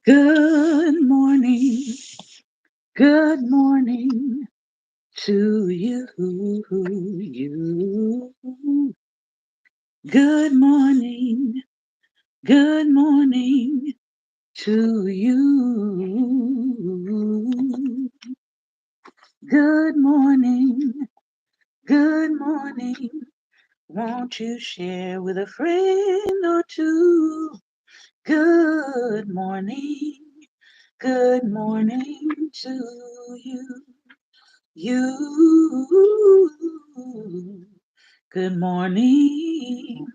Good morning to you. Good morning to you. Good good morning. Won't you share with a friend or two? Good good morning to you. You. Good morning.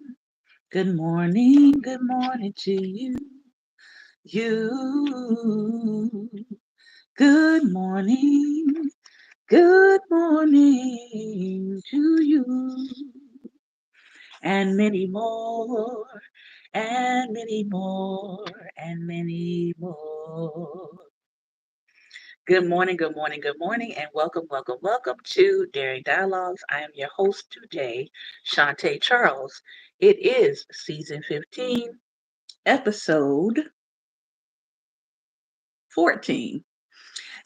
Good morning to you. You. Good morning. Good morning to you. And many more, and many more, and many more. Good morning, and welcome to Daring Dialogues. I am your host today, Shantae Charles. It is season 15, episode 14,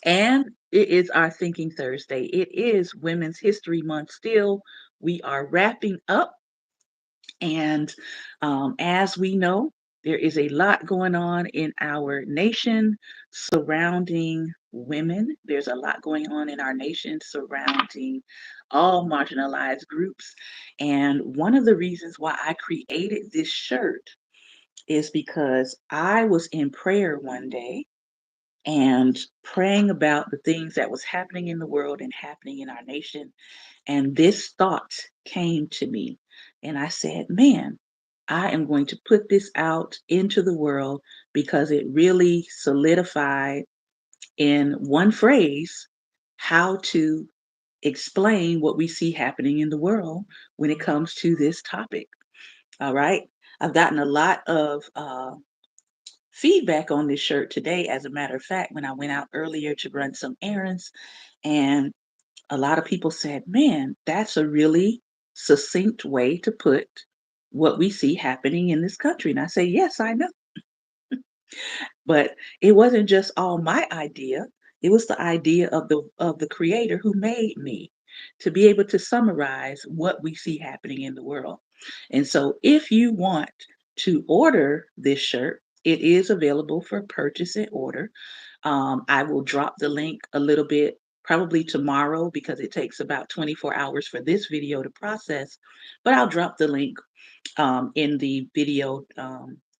and it is our Thinking Thursday. It is Women's History Month still. We are wrapping up, and as we know, there is a lot going on in our nation surrounding women. There's a lot going on in our nation surrounding all marginalized groups. And one of the reasons why I created this shirt is because I was in prayer one day and praying about the things that was happening in the world and happening in our nation, and this thought came to me. And I said, man, I am going to put this out into the world because it really solidified in one phrase how to explain what we see happening in the world when it comes to this topic. All right. I've gotten a lot of feedback on this shirt today. As a matter of fact, when I went out earlier to run some errands, and a lot of people said, man, that's a really succinct way to put what we see happening in this country. And I say, yes, I know. But it wasn't just all my idea. It was the idea of the creator who made me to be able to summarize what we see happening in the world. And so if you want to order this shirt, it is available for purchase and order. I will drop the link a little bit probably tomorrow because it takes about 24 hours for this video to process, but I'll drop the link in the video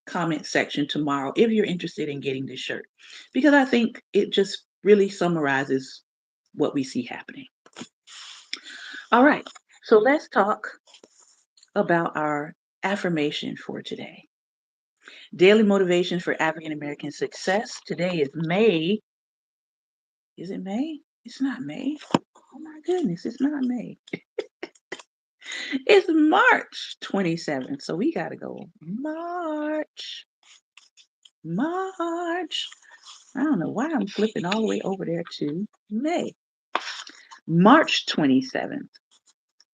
comment section tomorrow if you're interested in getting this shirt, because I think it just really summarizes what we see happening. All right, so let's talk about our affirmation for today. Daily motivation for African American success. Today is May. Is it May? It's not May. Oh my goodness, it's not May. It's March 27th. So we got to go March. I don't know why I'm flipping all the way over there to May. March 27th.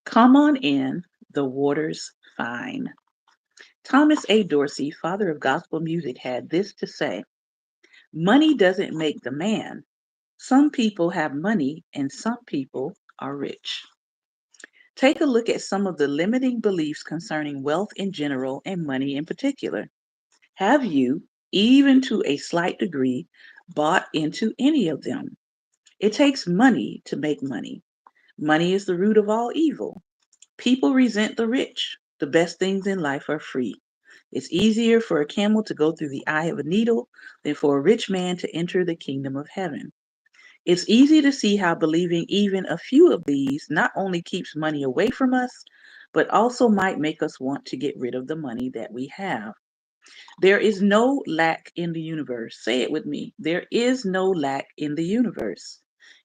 Come on in, the water's fine. Thomas A. Dorsey, father of gospel music, had this to say: money doesn't make the man. Some people have money and some people are rich. Take a look at some of the limiting beliefs concerning wealth in general and money in particular. Have you, even to a slight degree, bought into any of them? It takes money to make money. Money is the root of all evil. People resent the rich. The best things in life are free. It's easier for a camel to go through the eye of a needle than for a rich man to enter the kingdom of heaven. It's easy to see how believing even a few of these not only keeps money away from us, but also might make us want to get rid of the money that we have. There is no lack in the universe. Say it with me. There is no lack in the universe.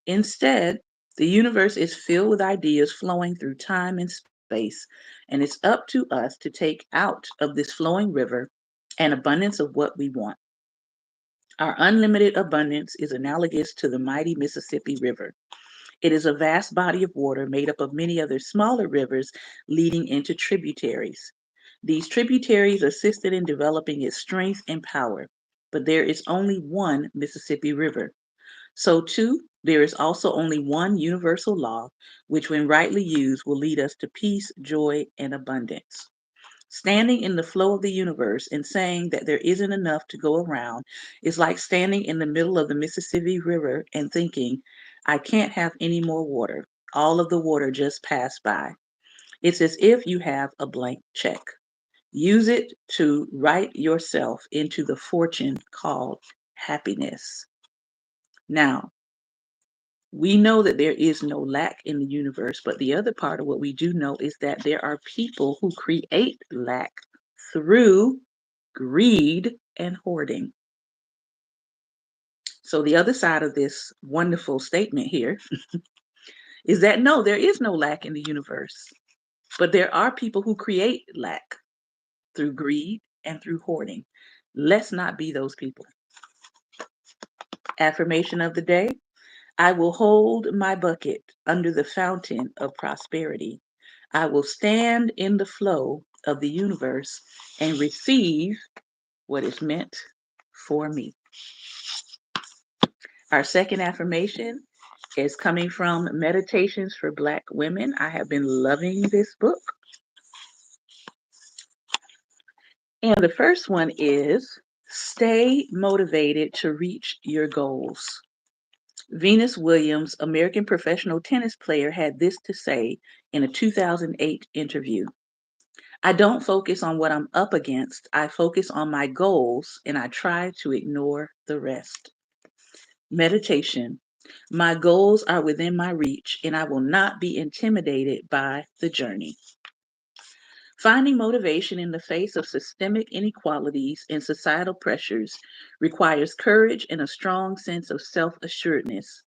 Instead, the universe is filled with ideas flowing through time and space, and it's up to us to take out of this flowing river an abundance of what we want. Our unlimited abundance is analogous to the mighty Mississippi River. It is a vast body of water made up of many other smaller rivers leading into tributaries. These tributaries assisted in developing its strength and power. but there is only one Mississippi River. So, too, there is also only one universal law, which, when rightly used, will lead us to peace, joy, and abundance. Standing in the flow of the universe and saying that there isn't enough to go around is like standing in the middle of the Mississippi River and thinking, I can't have any more water. All of the water just passed by. It's as if you have a blank check. Use it to write yourself into the fortune called happiness. Now, we know that there is no lack in the universe, but the other part of what we do know is that there are people who create lack through greed and hoarding. So, the other side of this wonderful statement here is that no, there is no lack in the universe, but there are people who create lack through greed and through hoarding. Let's not be those people. Affirmation of the day: I will hold my bucket under the fountain of prosperity. I will stand in the flow of the universe and receive what is meant for me. Our second affirmation is coming from Meditations for Black Women. I have been loving this book. And the first one is stay motivated to reach your goals. Venus Williams, American professional tennis player, had this to say in a 2008 interview. I don't focus on what I'm up against. I focus on my goals and I try to ignore the rest. Meditation. My goals are within my reach and I will not be intimidated by the journey. Finding motivation in the face of systemic inequalities and societal pressures requires courage and a strong sense of self assuredness.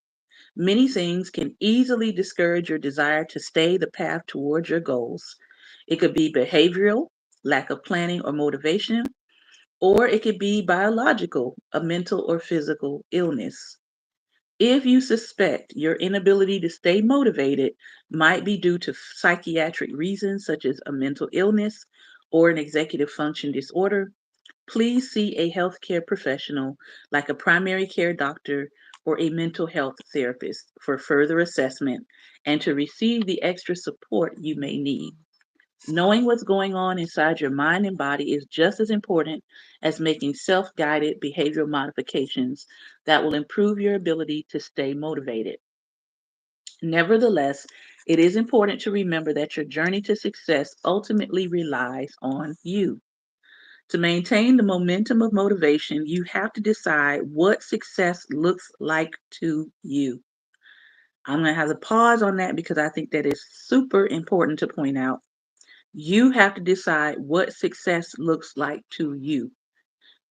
Many things can easily discourage your desire to stay the path towards your goals. It could be behavioral, lack of planning or motivation, or it could be biological, a mental or physical illness. If you suspect your inability to stay motivated might be due to psychiatric reasons such as a mental illness or an executive function disorder, please see a healthcare professional like a primary care doctor or a mental health therapist for further assessment and to receive the extra support you may need. Knowing what's going on inside your mind and body is just as important as making self guided behavioral modifications that will improve your ability to stay motivated. Nevertheless, it is important to remember that your journey to success ultimately relies on you. To maintain the momentum of motivation, you have to decide what success looks like to you. I'm going to have to pause on that because I think that is super important to point out. You have to decide what success looks like to you.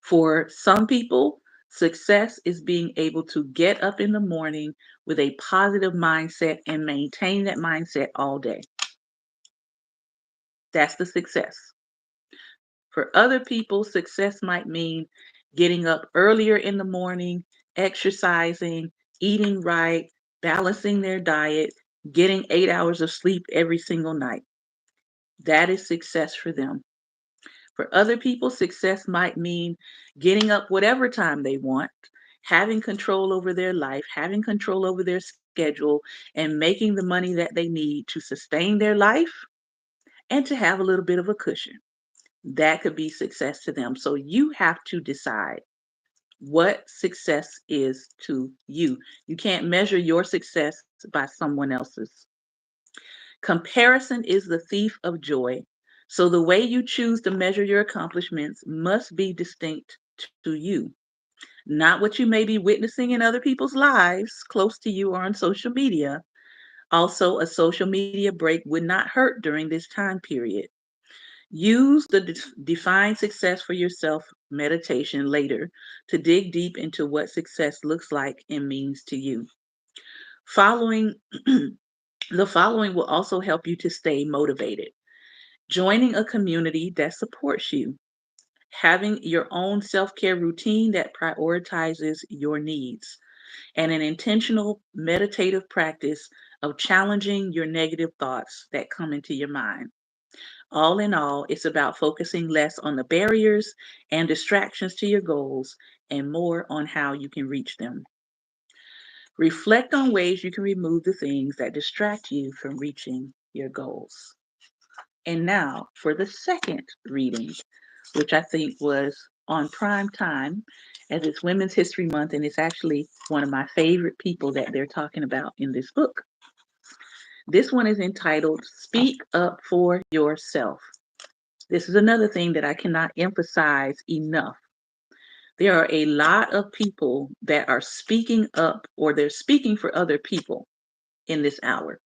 For some people, success is being able to get up in the morning with a positive mindset and maintain that mindset all day. That's the success. For other people, success might mean getting up earlier in the morning, exercising, eating right, balancing their diet, getting 8 hours of sleep every single night. That is success for them. For other people, success might mean getting up whatever time they want, having control over their life, having control over their schedule, and making the money that they need to sustain their life and to have a little bit of a cushion. That could be success to them. So you have to decide what success is to you. You can't measure your success by someone else's. Comparison is the thief of joy. So the way you choose to measure your accomplishments must be distinct to you, not what you may be witnessing in other people's lives close to you or on social media. Also, a social media break would not hurt during this time period. Use the define success for yourself meditation later to dig deep into what success looks like and means to you. Following the following will also help you to stay motivated. Joining a community that supports you, having your own self-care routine that prioritizes your needs, and an intentional meditative practice of challenging your negative thoughts that come into your mind. All in all, it's about focusing less on the barriers and distractions to your goals and more on how you can reach them. Reflect on ways you can remove the things that distract you from reaching your goals. And now for the second reading, which I think was on prime time as it's Women's History Month, and it's actually one of my favorite people that they're talking about in this book. This one is entitled Speak Up for Yourself. This is another thing that I cannot emphasize enough. There are a lot of people that are speaking up or they're speaking for other people in this hour.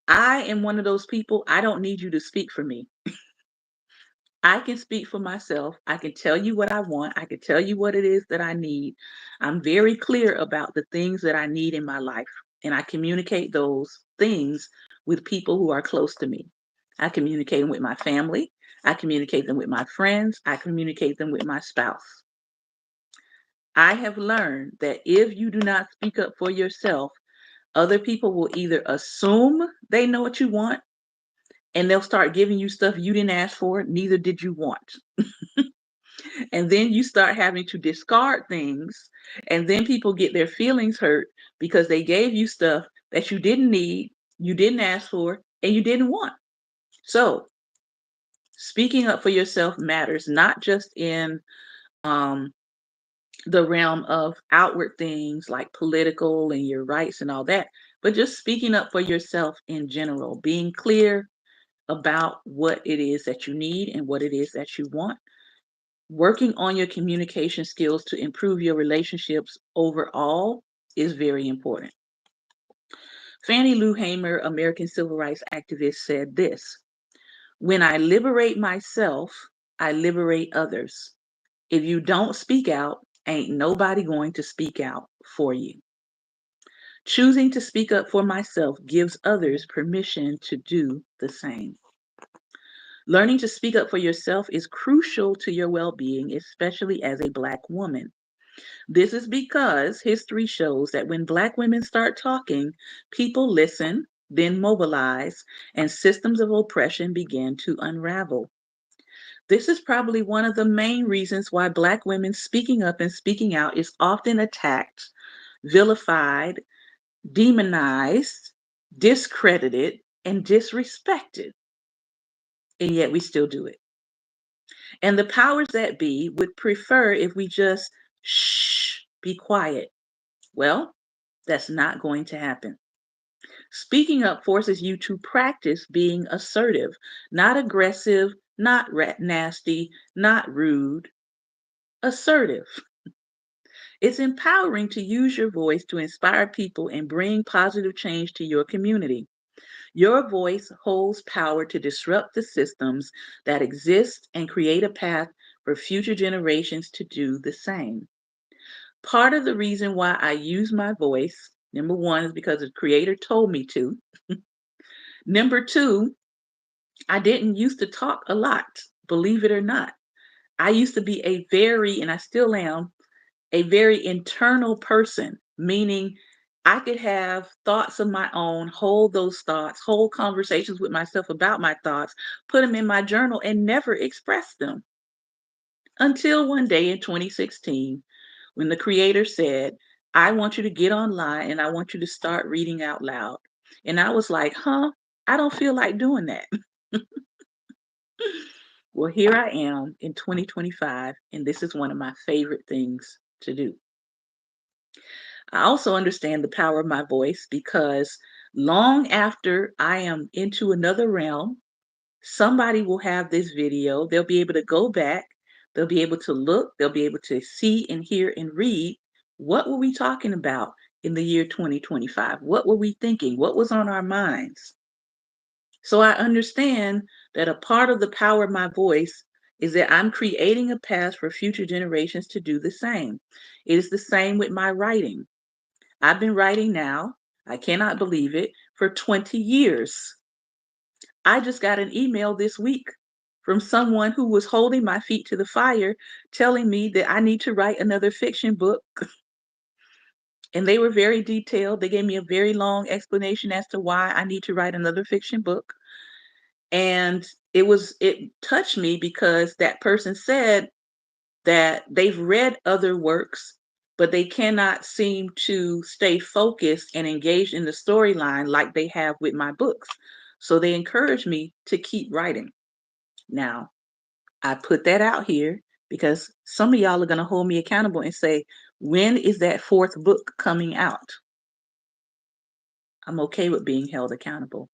I am one of those people. I don't need you to speak for me. I can speak for myself. I can tell you what I want. I can tell you what it is that I need. I'm very clear about the things that I need in my life, and I communicate those things with people who are close to me. I communicate them with my family. I communicate them with my friends. I communicate them with my spouse. I have learned that if you do not speak up for yourself, other people will either assume they know what you want and they'll start giving you stuff you didn't ask for, neither did you want. And then you start having to discard things, and then people get their feelings hurt because they gave you stuff that you didn't need, you didn't ask for, and you didn't want. So, speaking up for yourself matters not just in um, the realm of outward things like political and your rights and all that, but just speaking up for yourself in general, being clear about what it is that you need and what it is that you want. Working on your communication skills to improve your relationships overall is very important. Fannie Lou Hamer, American civil rights activist, said this: "When I liberate myself, I liberate others. If you don't speak out, ain't nobody going to speak out for you." Choosing to speak up for myself gives others permission to do the same. Learning to speak up for yourself is crucial to your well being, especially as a Black woman. This is because history shows that when Black women start talking, people listen, then mobilize, and systems of oppression begin to unravel. This is probably one of the main reasons why Black women speaking up and speaking out is often attacked, vilified, demonized, discredited, and disrespected. And yet we still do it. And the powers that be would prefer if we just shh, be quiet. Well, that's not going to happen. Speaking up forces you to practice being assertive, not aggressive, not nasty, not rude, assertive. It's empowering to use your voice to inspire people and bring positive change to your community. Your voice holds power to disrupt the systems that exist and create a path for future generations to do the same. Part of the reason why I use my voice, number one, is because the creator told me to. Number two, I didn't used to talk a lot, believe it or not. I used to be a very, and I still am, a very internal person, meaning I could have thoughts of my own, hold those thoughts, hold conversations with myself about my thoughts, put them in my journal, and never express them. Until one day in 2016, when the creator said, "I want you to get online and I want you to start reading out loud." And I was like, huh? I don't feel like doing that. Well, here I am in 2025, and this is one of my favorite things to do. I also understand the power of my voice because long after I am into another realm, somebody will have this video. They'll be able to go back, they'll be able to look, they'll be able to see and hear and read what were we talking about in the year 2025? What were we thinking? What was on our minds? So I understand that a part of the power of my voice is that I'm creating a path for future generations to do the same. It is the same with my writing. I've been writing now, I cannot believe it, for 20 years. I just got an email this week from someone who was holding my feet to the fire, telling me that I need to write another fiction book. And they were very detailed. They gave me a very long explanation as to why I need to write another fiction book. And it touched me because that person said that they've read other works, but they cannot seem to stay focused and engaged in the storyline like they have with my books. So they encouraged me to keep writing. Now, I put that out here because some of y'all are going to hold me accountable and say, when is that fourth book coming out? I'm okay with being held accountable.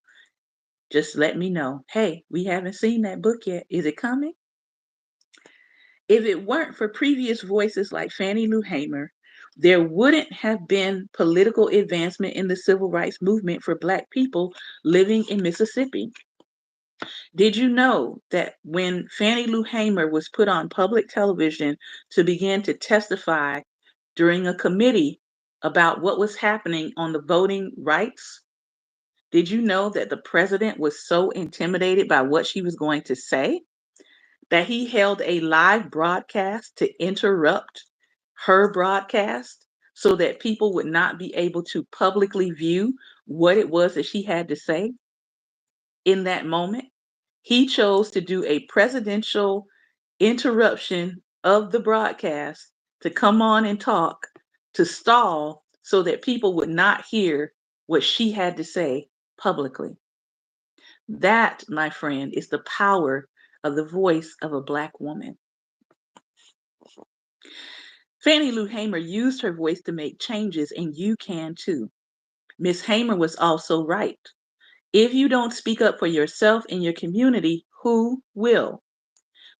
Just let me know. Hey, we haven't seen that book yet. Is it coming? If it weren't for previous voices like Fannie Lou Hamer, there wouldn't have been political advancement in the civil rights movement for Black people living in Mississippi. Did you know that when Fannie Lou Hamer was put on public television to begin to testify during a committee about what was happening on the voting rights, did you know that the president was so intimidated by what she was going to say that he held a live broadcast to interrupt her broadcast so that people would not be able to publicly view what it was that she had to say in that moment? He chose to do a presidential interruption of the broadcast to come on and talk, to stall so that people would not hear what she had to say publicly. That, my friend, is the power of the voice of a Black woman. Fannie Lou Hamer used her voice to make changes, and you can too. Miss Hamer was also right. If you don't speak up for yourself and your community, who will?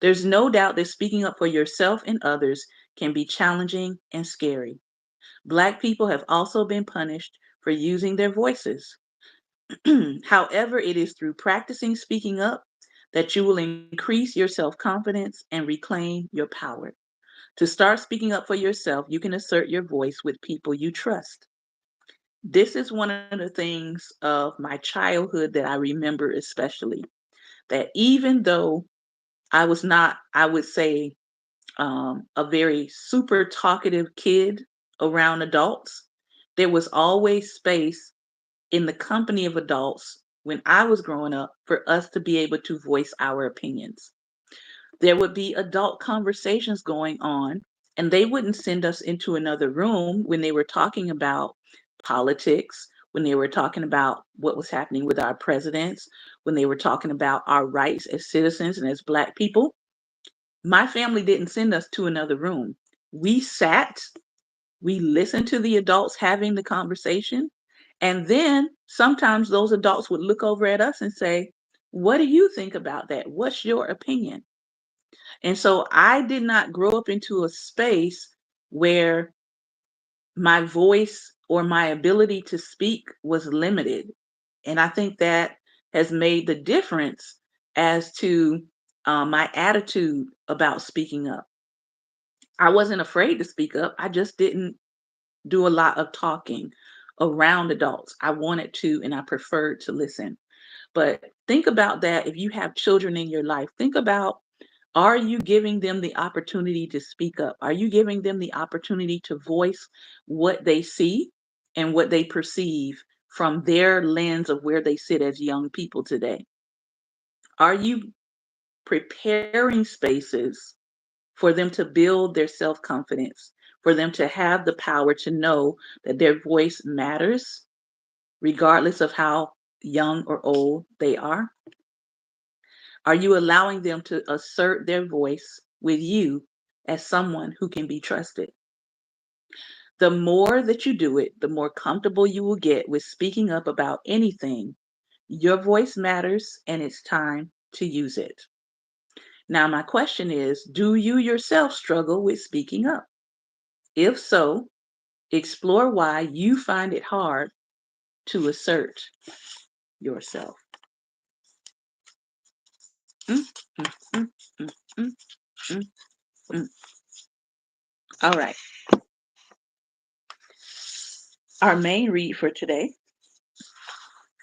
There's no doubt that speaking up for yourself and others can be challenging and scary. Black people have also been punished for using their voices. However, it is through practicing speaking up that you will increase your self confidence and reclaim your power. To start speaking up for yourself, you can assert your voice with people you trust. This is one of the things of my childhood that I remember especially. That even though I was not, I would say, a very super talkative kid around adults, there was always space in the company of adults when I was growing up for us to be able to voice our opinions. There would be adult conversations going on, and they wouldn't send us into another room when they were talking about politics, when they were talking about what was happening with our presidents, when they were talking about our rights as citizens and as Black people. My family didn't send us to another room. We sat, we listened to the adults having the conversation, and then sometimes those adults would look over at us and say, what do you think about that? What's your opinion? And so I did not grow up into a space where my voice or my ability to speak was limited. And I think that has made the difference as to my attitude about speaking up. I wasn't afraid to speak up. I just didn't do a lot of talking around adults. I wanted to, and I preferred to listen. But think about that if you have children in your life. Think about, are you giving them the opportunity to speak up? Are you giving them the opportunity to voice what they see and what they perceive from their lens of where they sit as young people today? Are you preparing spaces for them to build their self confidence, for them to have the power to know that their voice matters, regardless of how young or old they are? Are you allowing them to assert their voice with you as someone who can be trusted? The more that you do it, the more comfortable you will get with speaking up about anything. Your voice matters and it's time to use it. Now, my question is, do you yourself struggle with speaking up? If so, explore why you find it hard to assert yourself. Mm, mm, mm, mm, mm, mm, mm. All right. Our main read for today,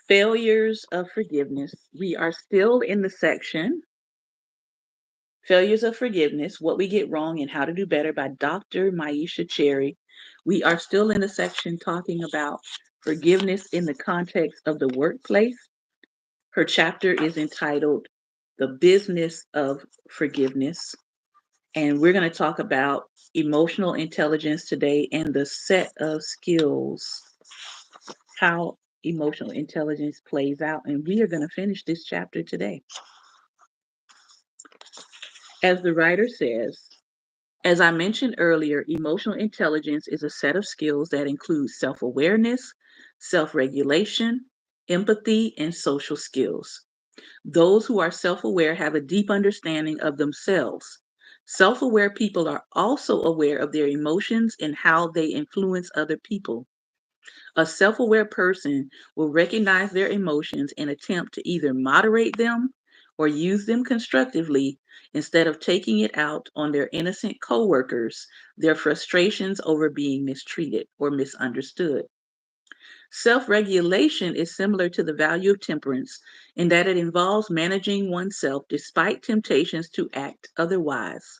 Failures of Forgiveness. We are still in the section, Failures of Forgiveness, What We Get Wrong and How to Do Better by Dr. Maisha Cherry. We are still in the section talking about forgiveness in the context of the workplace. Her chapter is entitled the business of forgiveness. And we're going to talk about emotional intelligence today and the set of skills, how emotional intelligence plays out. And we are going to finish this chapter today. As the writer says, as I mentioned earlier, emotional intelligence is a set of skills that include self awareness, self regulation, empathy, and social skills. Those who are self aware have a deep understanding of themselves. Self aware people are also aware of their emotions and how they influence other people. A self aware person will recognize their emotions and attempt to either moderate them or use them constructively instead of taking it out on their innocent coworkers, their frustrations over being mistreated or misunderstood. Self regulation is similar to the value of temperance in that it involves managing oneself despite temptations to act otherwise.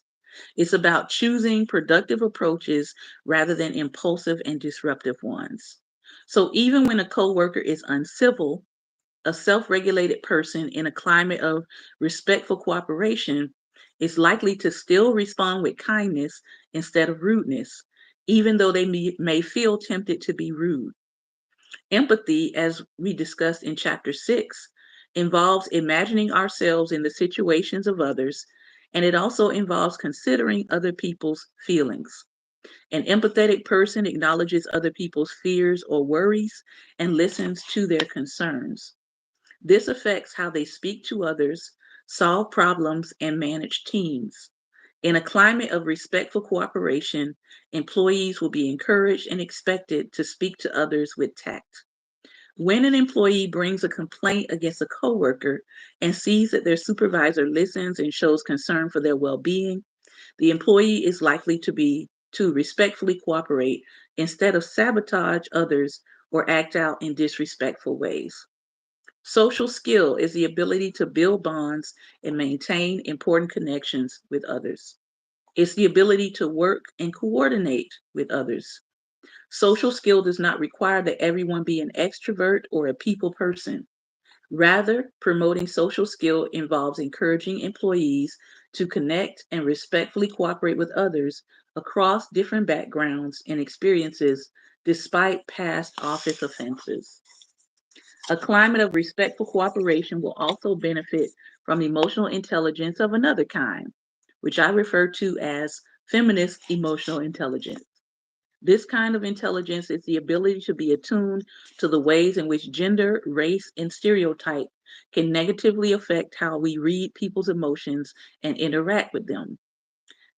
It's about choosing productive approaches rather than impulsive and disruptive ones. So even when a coworker is uncivil, a self-regulated person in a climate of respectful cooperation is likely to still respond with kindness instead of rudeness, even though they may feel tempted to be rude. Empathy, as we discussed in chapter 6, involves imagining ourselves in the situations of others, and it also involves considering other people's feelings. An empathetic person acknowledges other people's fears or worries and listens to their concerns. This affects how they speak to others, solve problems, and manage teams. In a climate of respectful cooperation, employees will be encouraged and expected to speak to others with tact. When an employee brings a complaint against a coworker and sees that their supervisor listens and shows concern for their well-being, the employee is likely to respectfully cooperate instead of sabotage others or act out in disrespectful ways. Social skill is the ability to build bonds and maintain important connections with others. It's the ability to work and coordinate with others. Social skill does not require that everyone be an extrovert or a people person. Rather, promoting social skill involves encouraging employees to connect and respectfully cooperate with others across different backgrounds and experiences despite past office offenses. A climate of respectful cooperation will also benefit from emotional intelligence of another kind, which I refer to as feminist emotional intelligence. This kind of intelligence is the ability to be attuned to the ways in which gender, race, and stereotype can negatively affect how we read people's emotions and interact with them.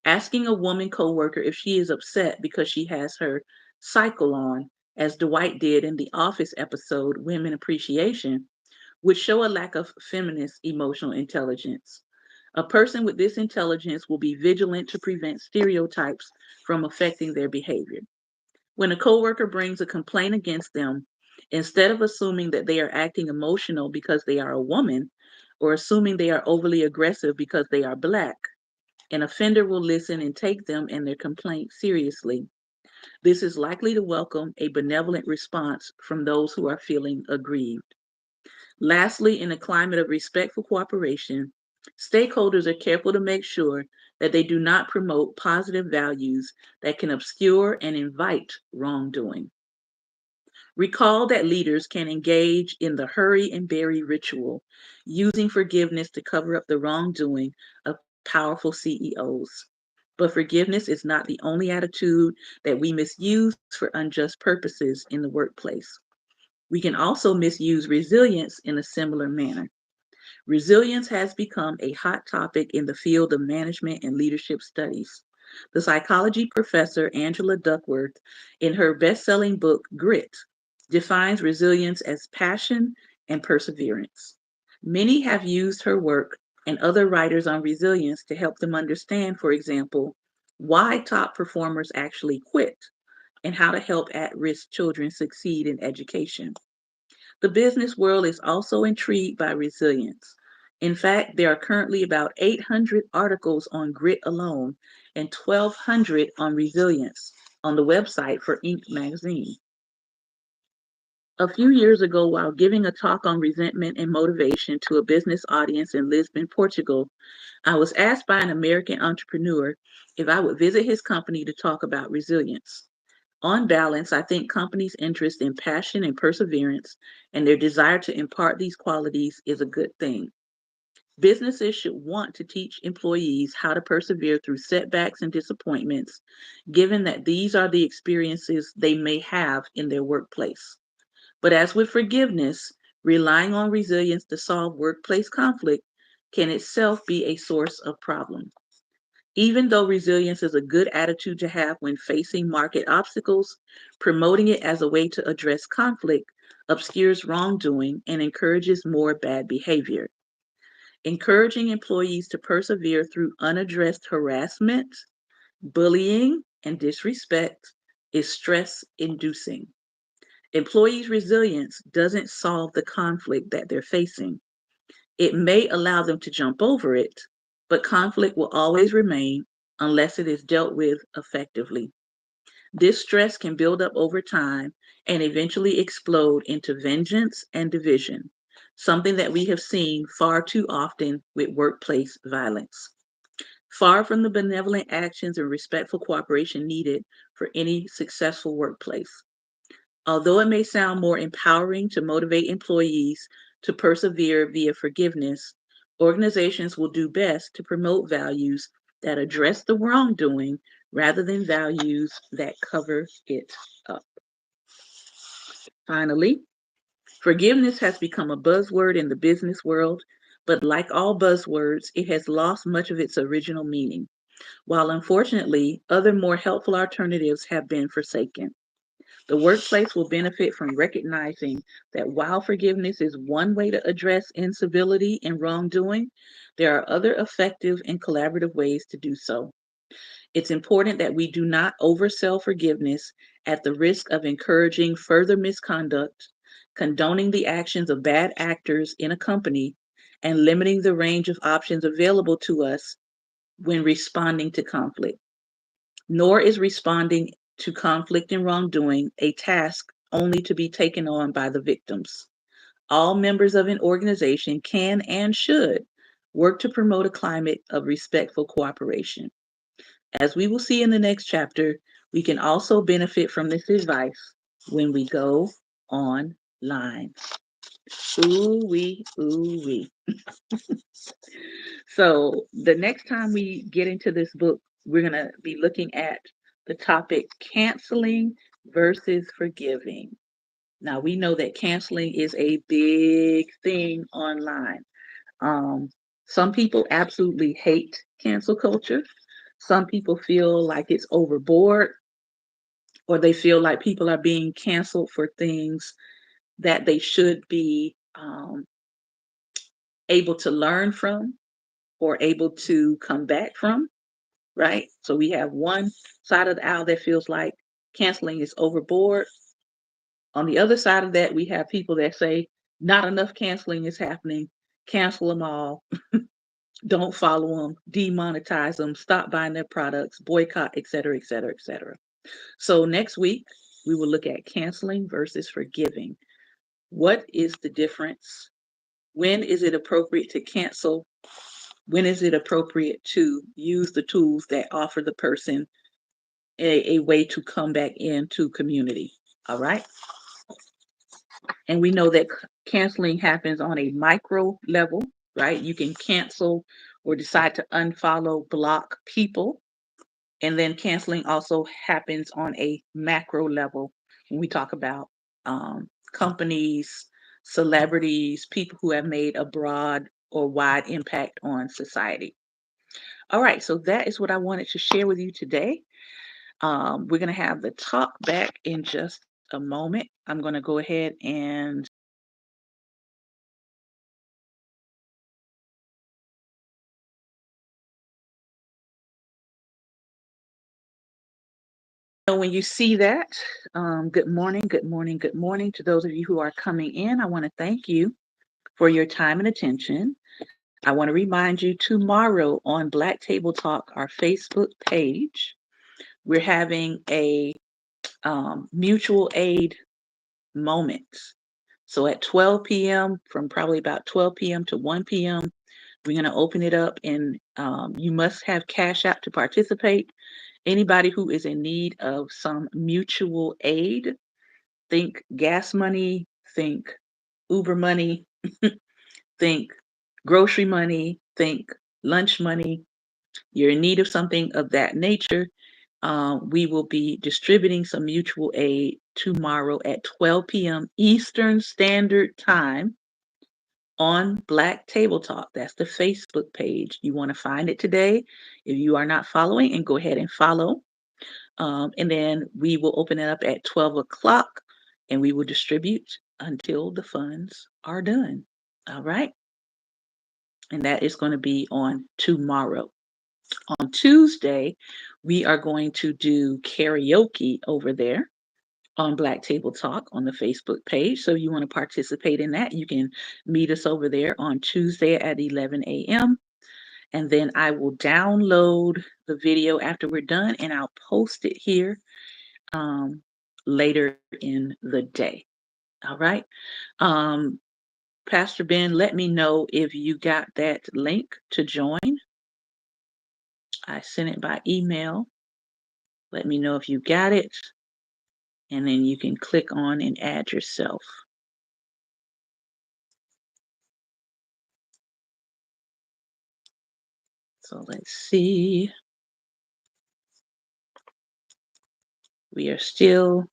Asking a woman coworker if she is upset because she has her cycle on, as Dwight did in the Office episode Women Appreciation, would show a lack of feminist emotional intelligence. A person with this intelligence will be vigilant to prevent stereotypes from affecting their behavior. When a coworker brings a complaint against them, instead of assuming that they are acting emotional because they are a woman or assuming they are overly aggressive because they are black, an offender will listen and take them and their complaint seriously. This is likely to welcome a benevolent response from those who are feeling aggrieved. Lastly, in a climate of respectful cooperation, stakeholders are careful to make sure that they do not promote positive values that can obscure and invite wrongdoing. Recall that leaders can engage in the hurry and bury ritual, using forgiveness to cover up the wrongdoing of powerful CEOs. But forgiveness is not the only attitude that we misuse for unjust purposes in the workplace. We can also misuse resilience in a similar manner. Resilience has become a hot topic in the field of management and leadership studies. The psychology professor Angela Duckworth, in her best selling book, Grit, defines resilience as passion and perseverance. Many have used her work and other writers on resilience to help them understand, for example, why top performers actually quit and how to help at risk children succeed in education. The business world is also intrigued by resilience. In fact, there are currently about 800 articles on grit alone and 1,200 on resilience on the website for Inc. magazine. A few years ago, while giving a talk on resentment and motivation to a business audience in Lisbon, Portugal, I was asked by an American entrepreneur if I would visit his company to talk about resilience. On balance, I think companies' interest in passion and perseverance and their desire to impart these qualities is a good thing. Businesses should want to teach employees how to persevere through setbacks and disappointments, given that these are the experiences they may have in their workplace. But as with forgiveness, relying on resilience to solve workplace conflict can itself be a source of problem. Even though resilience is a good attitude to have when facing market obstacles, promoting it as a way to address conflict obscures wrongdoing and encourages more bad behavior. Encouraging employees to persevere through unaddressed harassment, bullying, and disrespect is stress inducing. Employees' resilience doesn't solve the conflict that they're facing. It may allow them to jump over it, but conflict will always remain unless it is dealt with effectively. This stress can build up over time and eventually explode into vengeance and division, something that we have seen far too often with workplace violence. Far from the benevolent actions and respectful cooperation needed for any successful workplace. Although it may sound more empowering to motivate employees to persevere via forgiveness, organizations will do best to promote values that address the wrongdoing rather than values that cover it up. Finally, forgiveness has become a buzzword in the business world, but like all buzzwords, it has lost much of its original meaning, while unfortunately, other more helpful alternatives have been forsaken. The workplace will benefit from recognizing that while forgiveness is one way to address incivility and wrongdoing, there are other effective and collaborative ways to do so. It's important that we do not oversell forgiveness at the risk of encouraging further misconduct, condoning the actions of bad actors in a company, and limiting the range of options available to us when responding to conflict. Nor is responding to conflict and wrongdoing a task only to be taken on by the victims. All members of an organization can and should work to promote a climate of respectful cooperation. As we will see in the next chapter, we can also benefit from this advice when we go online. Ooh wee. So the next time we get into this book, we're going to be looking at the topic canceling versus forgiving. Now we know that canceling is a big thing online. Um, some people absolutely hate cancel culture. Some people feel like it's overboard, or they feel like people are being canceled for things that they should be able to learn from or able to come back from, right? So we have one side of the aisle that feels like canceling is overboard. On the other side of that, we have people that say not enough canceling is happening. Cancel them all. Don't follow them. Demonetize them. Stop buying their products. Boycott, et cetera, et cetera, et cetera. So next week, we will look at canceling versus forgiving. What is the difference? When is it appropriate to cancel? When is it appropriate to use the tools that offer the person a way to come back into community? All right. And we know that canceling happens on a micro level, right? You can cancel or decide to unfollow, block people. And then canceling also happens on a macro level when we talk about companies, celebrities, people who have made a broad or wide impact on society. All right, so that is what I wanted to share with you today. We're going to have the talk back in just a moment. I'm going to go ahead and so when you see that, good morning, good morning, good morning to those of you who are coming in. I want to thank you for your time and attention. I want to remind you tomorrow on Black Table Talk, our Facebook page, we're having a mutual aid moments. So at 12 p.m., from probably about 12 p.m. to 1 p.m., we're going to open it up, and you must have Cash App to participate. Anybody who is in need of some mutual aid, think gas money, think Uber money, think grocery money, think lunch money. You're in need of something of that nature. We will be distributing some mutual aid tomorrow at 12 p.m. Eastern Standard Time on Black Table Talk. That's the Facebook page. You want to find it today. If you are not following, and go ahead and follow. And then we will open it up at 12 o'clock, and we will distribute until the funds are done. All right. And that is going to be on tomorrow. On Tuesday, we are going to do karaoke over there on Black Table Talk on the Facebook page. So you want to participate in that, you can meet us over there on Tuesday at 11 a.m. And then I will download the video after we're done, and I'll post it here um, later in the day. All right. Um, Pastor Ben, let me know if you got that link to join. I sent it by email. Let me know if you got it, and then you can click on and add yourself. So let's see. We are still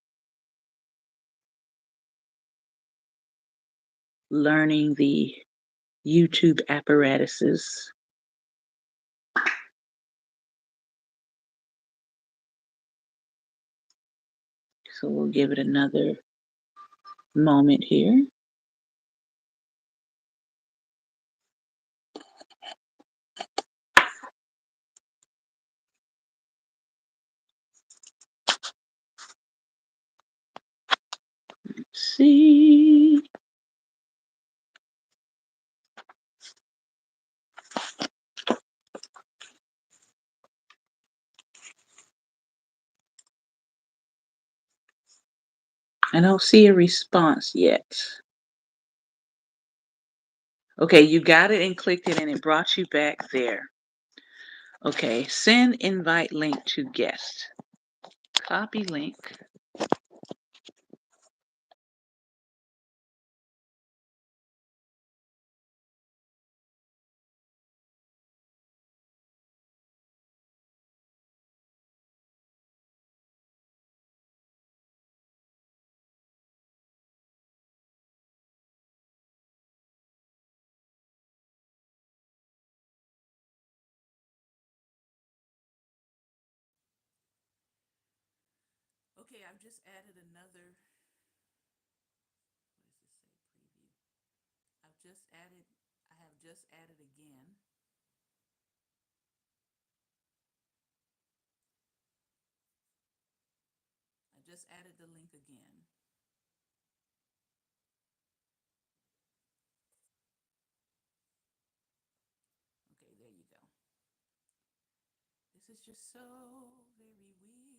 learning the YouTube apparatuses. So we'll give it another moment here. Let's see. I don't see a response yet. Okay, you got it and clicked it, and it brought you back there. Okay, send invite link to guest. Copy link. Okay, I've just added another. What does this say? Preview. I've just added. I have just added again. I just added the link again. Okay, there you go. This is just so very weird.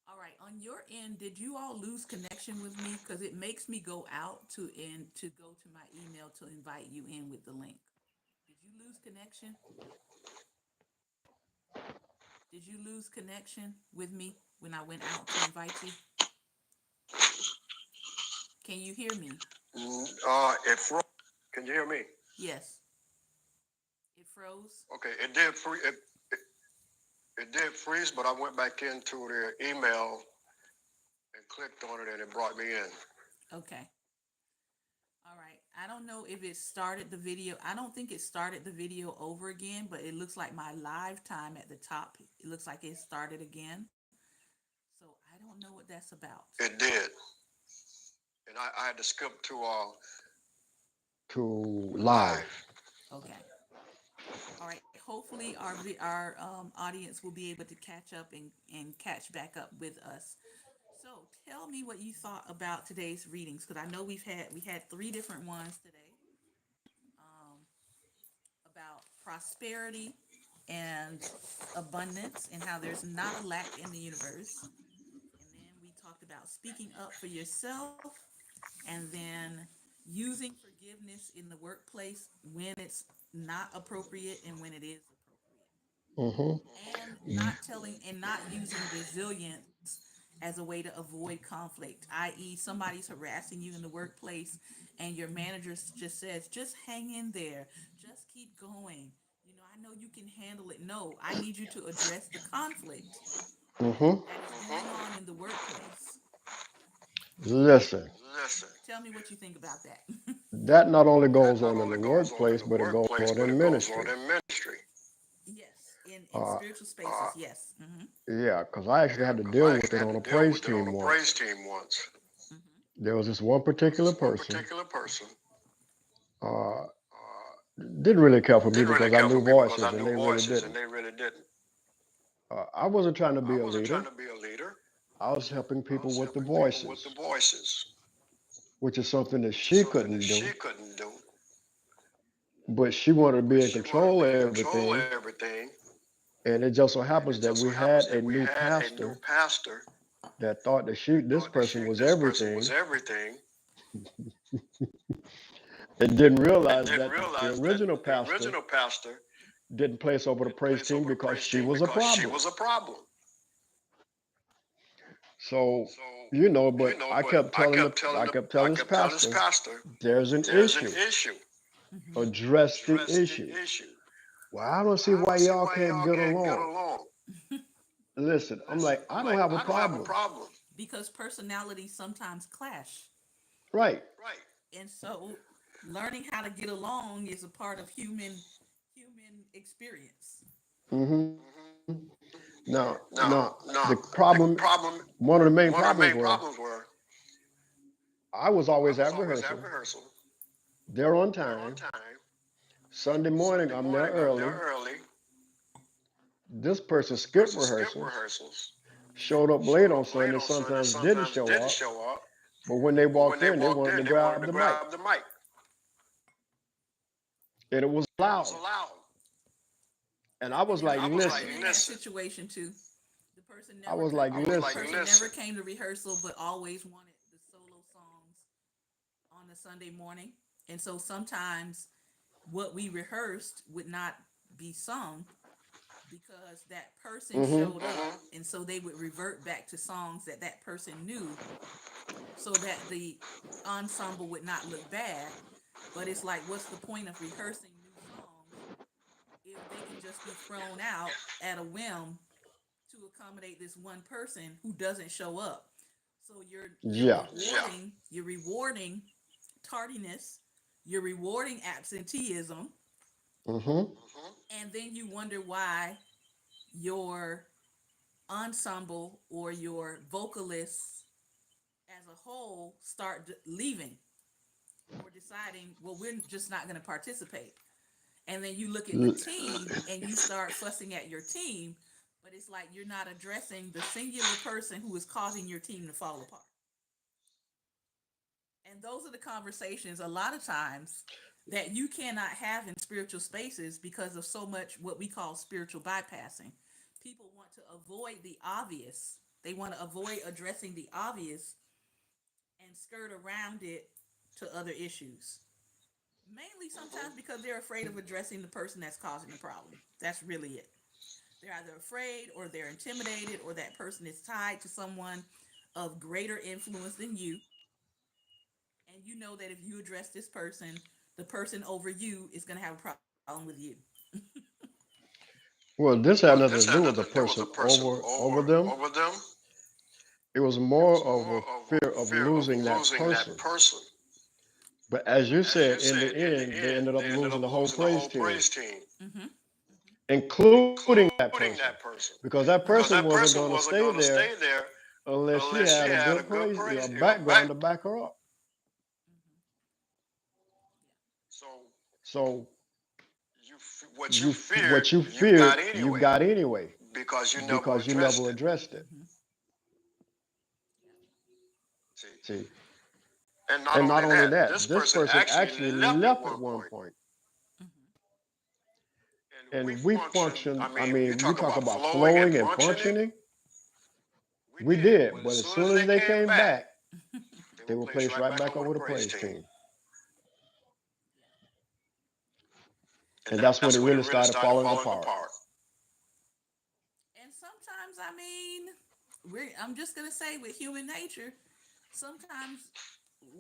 All right, on your end, did you all lose connection with me? Because it makes me go out to go to my email to invite you in with the link. Did you lose connection? Did you lose connection with me when I went out to invite you? Can you hear me? It froze. Can you hear me? Yes. It froze. Okay, it did freeze, but I went back into the email and clicked on it, and it brought me in. Okay. All right. I don't know if it started the video. I don't think it started the video over again, but it looks like my live time at the top, it looks like it started again. So I don't know what that's about. It did, and I had to skip to live. Okay. All right. Hopefully our audience will be able to catch up and catch back up with us. So tell me what you thought about today's readings, because I know we had three different ones today. Um, about prosperity and abundance and how there's not a lack in the universe. And then we talked about speaking up for yourself, and then using forgiveness in the workplace when it's not appropriate and when it is appropriate. Hmm. And not using resilience as a way to avoid conflict, i.e., somebody's harassing you in the workplace and your manager just says, just hang in there, just keep going. I know you can handle it. No, I need you to address the conflict Hmm. that is going on in the workplace. Listen, Tell me what you think about that. that not only That goes not on in only the goes on in workplace, the but it goes workplace, on but in it goes on ministry. in ministry. Yes, in Uh, spiritual spaces, yes. Mm-hmm. yeah, because I actually Yeah, had to because I deal with actually it had on to a deal praise with it on team a once. praise team once. Mm-hmm. There was this one There was particular this one person, particular person uh, uh, didn't really care for me didn't really because I care for knew me because I voices and knew they really voices and didn't. they really didn't. I wasn't trying to I be a wasn't trying leader. to be a leader. I was helping I people was with the helping people with the voices, voices, which is something that which is she something that couldn't she do. couldn't do. But she wanted to But be in she wanted to control of be in control of everything. everything. And it just so And happens it that just so we happens had that a we new had a new pastor pastor that thought that this thought that person was this person was everything everything and didn't and realize didn't that the realize that original the pastor original pastor didn't place over the didn't praise place team over the because praise she team was a because she problem. was a problem. So, So, but I kept I telling this kept telling this pastor, pastor, there's an there's an issue. issue. Mm-hmm. Address the Address the issue. issue. Well, I don't see I why don't see y'all why can't y'all get can't get along. along. Listen, I'm Listen, like, I'm I don't like, have a I don't have a problem. problem. Because personalities sometimes clash. Right. Right. And so learning how to get along is a part of human experience. Hmm. Now, Now, the problem, the problem, one of the main one of the problems main were problems were I was I always was at always at rehearsal. rehearsal. They're on They're on time. time. Sunday morning, Sunday I'm there morning, I'm there early. early. This person This skipped person skipped rehearsals, rehearsals, showed up late showed on up late Sunday, on Sunday, sometimes didn't sometimes show didn't up. show up. But when they But when walked they in, they walked wanted to in, they wanted grab to the mic. grab the mic. And it was And it was loud. allowed. And I was And like, I I've was been like, I've been in listen. that listen. situation too. The person I never was could. like, I was The like, listen. person never listen. came to rehearsal, but always wanted the solo songs on the Sunday morning. And so sometimes what we rehearsed would not be sung because that person Hmm. showed up, and so they would revert back to songs that that person knew, so that the ensemble would not look bad. But it's like, what's the point of rehearsing new songs if they can just be thrown out at a whim to accommodate this one person who doesn't show up? So Yeah. you're rewarding tardiness, you're rewarding absenteeism, Hmm. and then you wonder why your ensemble or your vocalists as a whole start leaving or deciding, well, we're just not going to participate. And then you look at the team and you start fussing at your team, but it's like you're not addressing the singular person who is causing your team to fall apart. And those are the conversations a lot of times that you cannot have in spiritual spaces because of so much what we call spiritual bypassing. People want to avoid the obvious. They want to avoid addressing the obvious and skirt around it to other issues. Mainly sometimes because they're afraid of addressing the person that's causing the problem. That's really it. They're either afraid or they're intimidated or that person is tied to someone of greater influence than you. And you know that if you address this person, the person over you is going to have a problem with you. Well, this Well, had this nothing to had do with nothing the to do with the person person over them. over them. It was It was more of more a of a fear of fear of losing that losing that person. person. But as you As you said, in the said, in the end, they end, ended up they ended losing up the whole losing the praise whole team, praise team, Mm-hmm. including that including person, that person, because that because person that wasn't person going to wasn't stay going to there stay there unless she unless she had a had a good good praise, praise, background back. to back her up. Mm-hmm. So So what you feared, what you you got feared, you anyway, got anyway because you never because you never addressed it. addressed it. Mm-hmm. See, See, and not and not only only that, that, this this person person actually actually left at left at one one point. point. Mm-hmm. And we I functioned. I mean, you mean, you talk talk about about flowing and flowing and functioning. functioning. We We did, did, but as but as soon as soon they as they came came back, back, they they were were placed placed right right back back over the over the praise praise team. team. Yeah. And And that's when that's it when it really really started started falling falling apart. apart. And sometimes, I mean, I'm just gonna say with human nature, sometimes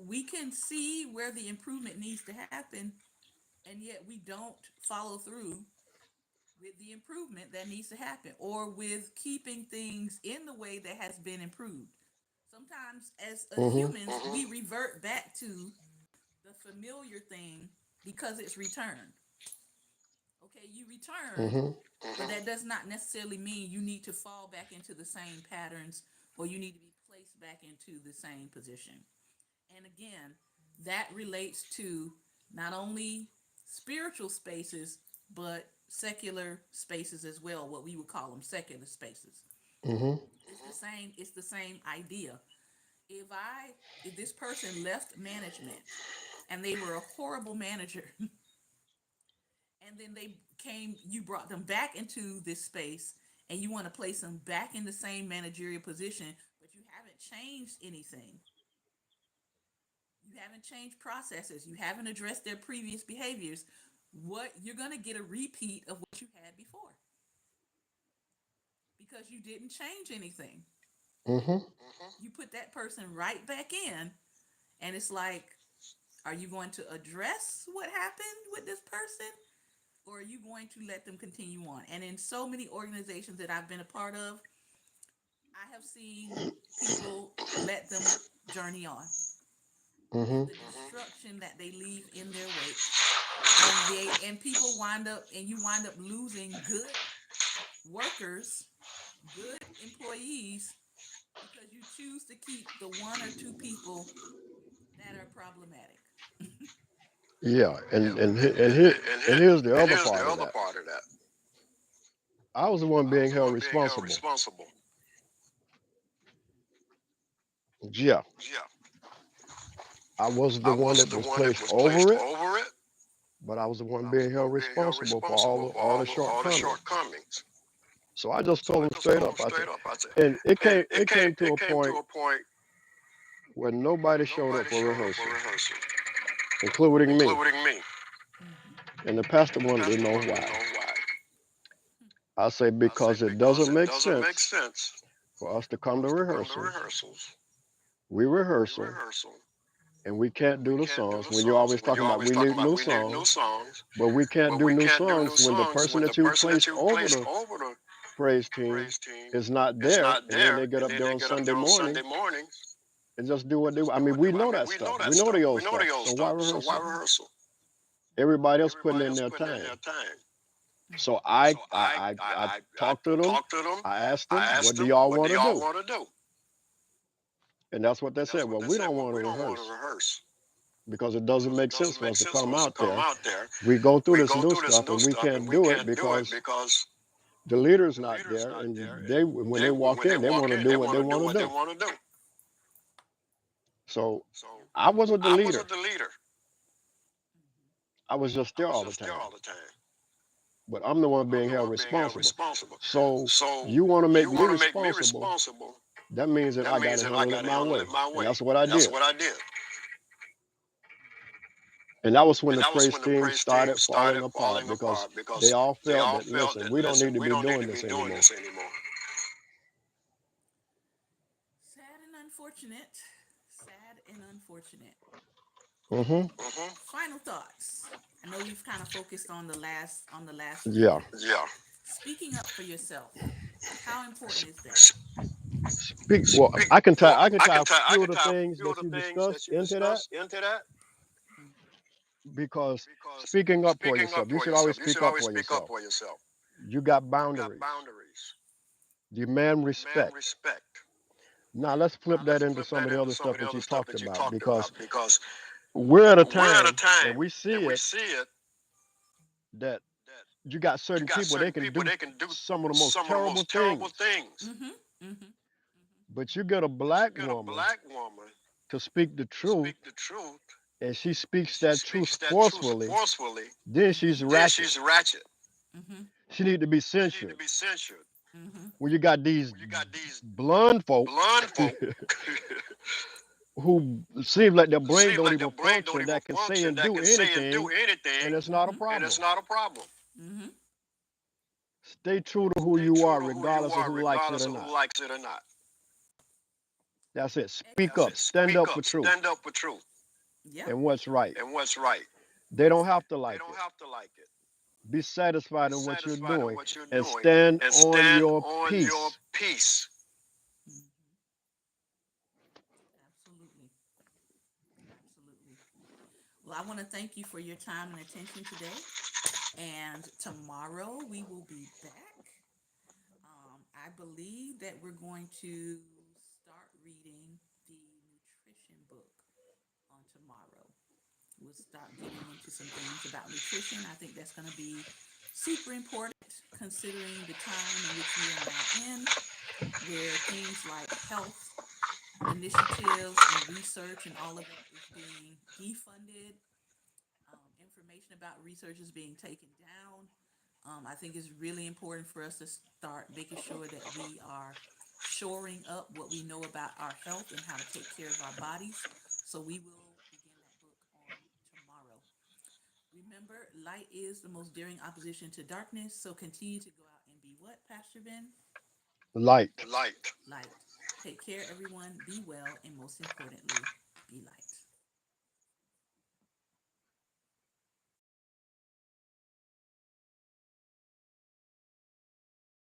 we can see where the improvement needs to happen, and yet we don't follow through with the improvement that needs to happen, or with keeping things in the way that has been improved. Sometimes, as a Hmm. humans, we revert back to the familiar thing because it's returned. Okay, you returned, Hmm. but that does not necessarily mean you need to fall back into the same patterns or you need to be placed back into the same position. And again, that relates to not only spiritual spaces, but secular spaces as well, what we would call them secular spaces. Hmm. It's the same idea. If I if this person left management and they were a horrible manager and then they came you brought them back into this space and you want to place them back in the same managerial position, but you haven't changed anything, you haven't changed processes, you haven't addressed their previous behaviors, what you're going to get a repeat of what you had before because you didn't change anything. Hmm. You put that person right back in, and it's like, are you going to address what happened with this person, or are you going to let them continue on? And in so many organizations that I've been a part of, I have seen people let them journey on, and Hmm. the destruction that they leave in their wake, and people wind up, and you wind up losing good workers, good employees, because you choose to keep the one or two people that are problematic. Yeah, Yeah, and here's the and other here's the part of other that. part of that. I was the one I was being the held one being held responsible. responsible. Yeah, Yeah, I was the I one that wasn't the was one that placed was placed over it, over it, but I was the but one I was being the held one being held responsible for responsible for all the all the shortcomings. shortcomings. So I just So told I him just straight told up. him I said, straight up. I said, and and it came to it a came to point a point where where nobody showed up nobody for showed up for rehearsal, rehearsal, including me. including me. Mm-hmm. And the pastor And the wanted to pastor know wanted to why. know why. I say I say because it because doesn't it make doesn't make sense sense for us to come for to us to come to rehearsals. rehearsals. We We rehearsal rehearsal, and we can't and we do the can't do songs the when you're songs always when talking you're about always we talking need about new we need new songs, songs. but we can't But do we new can't do new songs when the songs person when the that you person that placed you over placed the over the praise team praise team is not is there, not and then there, they get and up then there they on get up Sunday there on morning Sunday morning and just do what and they. just I do mean, what they. we I know mean, that we know stuff. that We know the stuff. old We know stuff. the old So why stuff. So why rehearsal? rehearsal? Everybody else putting Everybody in else their putting in time. their time. So So I I talked to them. talked to them. I asked I them, what asked do them, y'all what do want to y'all do? want to do? And that's what they And that's said. what Well, they we said. don't Well, want to we don't want to rehearse rehearse because it doesn't because it make sense doesn't for make us to sense for come us to out come there. out there. We go through We this go new through this stuff new and we stuff and can't we do it can't do it because because the leader's the not leader's there, not there. and And they when they, they walk when they in, they walk want to in, do they what want they to do want to what they do. want to do. So So I wasn't the I wasn't leader. the leader. I was just I there was all the just there time. all the time. But I'm the one But I'm being the held one being held responsible. responsible. So So you want to make you me want to make me responsible? responsible? That means that That I got means to that I handle it got to my handle way, it my and way. that's what I And that's did. what I did. And that was when And the that was praise when the team praise team started falling started apart falling because apart they because all they felt all that felt listen, that, we don't need listen, to we be don't need doing to be this doing anymore. this anymore. Sad and unfortunate. Sad and unfortunate. Hmm. Final thoughts. I know we've kind of focused on the last Yeah. reading. Yeah. Speaking up for yourself. How important is that? Speak. Well, Speak. Well, I can tie a I few can of the tie a things few of that the you things discussed that you into that discussed into that because because speaking up for speaking up yourself, you for should always yourself, you speak should up always for speak up yourself. for yourself. You got You got boundaries. boundaries. Demand Demand respect. respect. Now let's flip Now that let's into flip some that of the into other some stuff of the that you other stuff talked that you about talked because about because we're at a we're at a time and time we see and we it see it that that you got you certain got people they certain can people do they can do some of the most some of the terrible most terrible things, things. Mm-hmm. Mm-hmm. but you get a But you black get a woman black woman to speak the to truth speak the truth and she and speaks she that truth speaks that truth forcefully, forcefully, then Mm-hmm. she's then ratchet. she's ratchet. Mm-hmm. She need to be She need to censured. be censured. Mm-hmm. When you got these When you got these blonde folk blonde folk who seem like their who brain seem don't like their even brain don't function even that can say function and that do can say and do anything, and anything, it's not a Mm-hmm. and it's problem. not a problem. Mm-hmm. Stay true to who Absolutely. Stay you true are, to who you regardless of are, who likes it regardless or of who not. likes it or not. That's it. Excellent. Speak That's up. it. Stand Speak up for up. truth Stand up for truth Yeah. and what's right. and what's right. They don't have to They like don't it. have to like it. Be Be satisfied in what you're satisfied in doing what you're and doing stand and on stand your on your peace. peace. Mm-hmm. Absolutely. Absolutely. Well, I want to thank you for your time and attention today. And tomorrow we will be back. I believe that we're going to start reading the nutrition book on tomorrow. We'll start getting into some things about nutrition. I think that's going to be super important considering the time in which we are now in, where things like health initiatives and research and all of that is being defunded. Information about research is being taken down. I think it's really important for us to start making sure that we are shoring up what we know about our health and how to take care of our bodies. So we will begin that book on tomorrow. Remember, light is the most daring opposition to darkness. So continue to go out and be what, Pastor Ben? Light. Light. Light. Take care, everyone. Be well, and most importantly, be light.